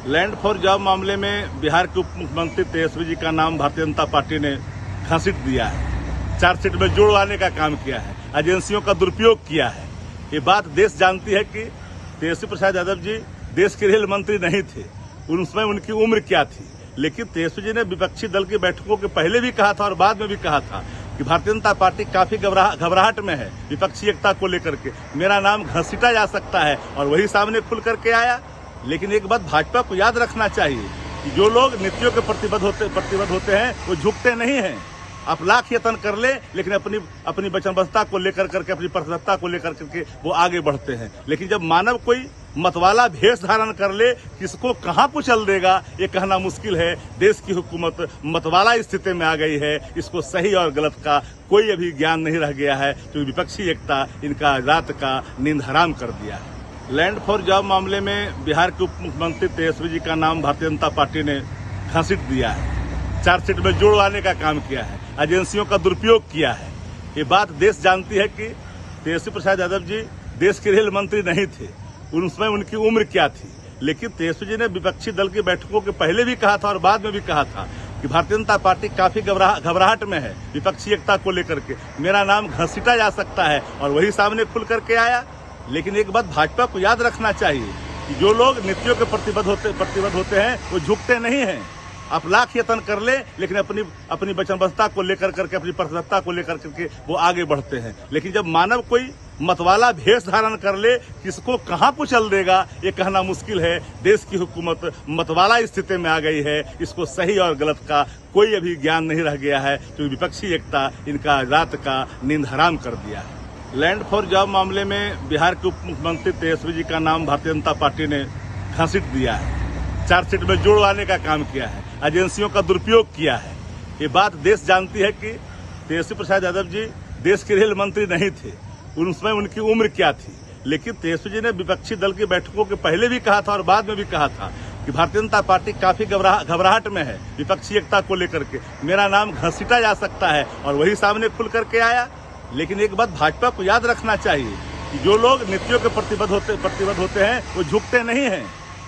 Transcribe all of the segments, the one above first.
Land for job मामले में बिहार के उप मुख्यमंत्री तेजस्वी जी का नाम भारतीय जनता पार्टी ने घसीट दिया है। चार्जशीट में जोड़वाने का काम किया है, एजेंसियों का दुरुपयोग किया है। ये बात देश जानती है कि तेजस्वी प्रसाद यादव जी देश के रेल मंत्री नहीं थे, उसमें उनकी उम्र क्या थी। लेकिन तेजस्वी जी ने विपक्षी दल की बैठकों के पहले भी कहा था और बाद में भी कहा था कि भारतीय जनता पार्टी काफी घबराहट में है विपक्षी एकता को लेकर के, मेरा नाम घसीटा जा सकता है, और वही सामने खुल करके आया। लेकिन एक बात भाजपा को याद रखना चाहिए कि जो लोग नीतियों के प्रतिबद्ध होते हैं वो झुकते नहीं हैं। आप लाख यत्न कर ले, लेकिन अपनी वचनबद्धता को लेकर करके, अपनी प्रतिबद्धता को लेकर करके वो आगे बढ़ते हैं। लेकिन जब मानव कोई मतवाला भेष धारण कर ले, किसको कहां कुचल देगा ये कहना मुश्किल है। देश की हुकूमत मतवाला स्थिति में आ गई है। इसको सही और गलत का कोई अभी ज्ञान नहीं रह गया है, क्योंकि विपक्षी एकता इनका रात का नींद हराम कर दिया है। लैंड फॉर जॉब मामले में बिहार के उप मुख्यमंत्री तेजस्वी जी का नाम भारतीय जनता पार्टी ने घसीट दिया है। चार्जशीट में जोड़वाने का काम किया है, एजेंसियों का दुरुपयोग किया है। ये बात देश जानती है कि तेजस्वी प्रसाद यादव जी देश के रेल मंत्री नहीं थे, उसमें उनकी उम्र क्या थी। लेकिन तेजस्वी जी ने विपक्षी दल की बैठकों के पहले भी कहा था और बाद में भी कहा था कि भारतीय जनता पार्टी काफी घबराहट में है विपक्षी एकता को लेकर के, मेरा नाम घसीटा जा सकता है, और वही सामने खुल करके आया। लेकिन एक बात भाजपा को याद रखना चाहिए कि जो लोग नीतियों के प्रतिबद्ध होते हैं वो झुकते नहीं हैं। आप लाख यत्न कर ले, लेकिन अपनी वचनबद्धता को लेकर करके, अपनी प्रतिबद्धता को लेकर करके वो आगे बढ़ते हैं। लेकिन जब मानव कोई मतवाला भेष धारण कर ले, किसको कहां कुचल देगा ये कहना मुश्किल है। देश की हुकूमत मतवाला स्थिति में आ गई है। इसको सही और गलत का कोई अभी ज्ञान नहीं रह गया है, क्योंकि विपक्षी एकता इनका रात का नींद हराम कर दिया है। लैंड फॉर जॉब मामले में बिहार के उप मुख्यमंत्री तेजस्वी जी का नाम भारतीय जनता पार्टी ने घसीट दिया है। चार्जशीट में जोड़वाने का काम किया है, एजेंसियों का दुरुपयोग किया है। ये बात देश जानती है कि तेजस्वी प्रसाद यादव जी देश के रेल मंत्री नहीं थे, उसमें उनकी उम्र क्या थी। लेकिन तेजस्वी जी ने विपक्षी दल की बैठकों के पहले भी कहा था और बाद में भी कहा था कि भारतीय जनता पार्टी काफी घबराहट में है विपक्षी एकता को लेकर के, मेरा नाम घसीटा जा सकता है, और वही सामने खुल करके आया। लेकिन एक बात भाजपा को याद रखना चाहिए कि जो लोग नीतियों के प्रतिबद्ध होते हैं वो झुकते नहीं हैं।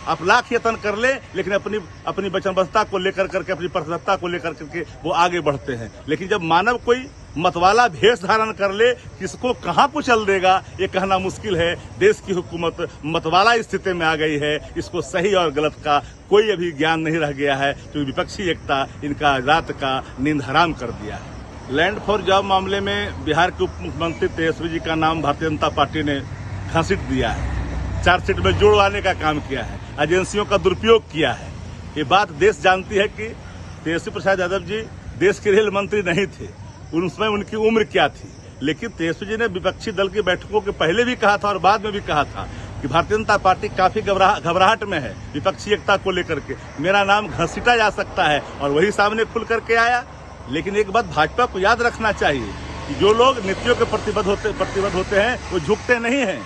आप लाख यत्न कर ले, लेकिन अपनी वचनबद्धता को लेकर करके, अपनी प्रतिबद्धता को लेकर करके वो आगे बढ़ते हैं। लेकिन जब मानव कोई मतवाला भेष धारण कर ले, किसको कहां कुचल देगा ये कहना मुश्किल है। देश की हुकूमत मतवाला स्थिति में आ गई है। इसको सही और गलत का कोई अभी ज्ञान नहीं रह गया है, क्योंकि विपक्षी एकता इनका रात का नींद हराम कर दिया है। लैंड फॉर जॉब मामले में बिहार के उप मुख्यमंत्री तेजस्वी जी का नाम भारतीय जनता पार्टी ने घसीट दिया है। चार्जशीट में जोड़वाने का काम किया है, एजेंसियों का दुरुपयोग किया है। ये बात देश जानती है कि तेजस्वी प्रसाद यादव जी देश के रेल मंत्री नहीं थे, उसमें उनकी उम्र क्या थी। लेकिन तेजस्वी जी ने विपक्षी दल की बैठकों के पहले भी कहा था और बाद में भी कहा था कि भारतीय जनता पार्टी काफी घबराहट में है विपक्षी एकता को लेकर के, मेरा नाम घसीटा जा सकता है, और वही सामने खुल करके आया। लेकिन एक बात भाजपा को याद रखना चाहिए कि जो लोग नीतियों के प्रतिबद्ध होते हैं वो झुकते नहीं हैं।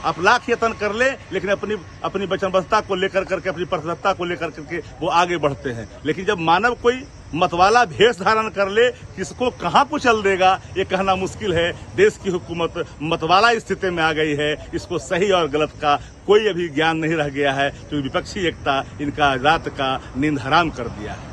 आप लाख यत्न कर ले, लेकिन अपनी वचनबद्धता को लेकर करके, अपनी प्रतिबद्धता को लेकर करके वो आगे बढ़ते हैं। लेकिन जब मानव कोई मतवाला भेष धारण कर ले, किसको कहां कुचल देगा ये कहना मुश्किल है। देश की हुकूमत मतवाला स्थिति में आ गई है। इसको सही और गलत का कोई अभी ज्ञान नहीं रह गया है, क्योंकि विपक्षी एकता इनका रात का नींद हराम कर दिया है।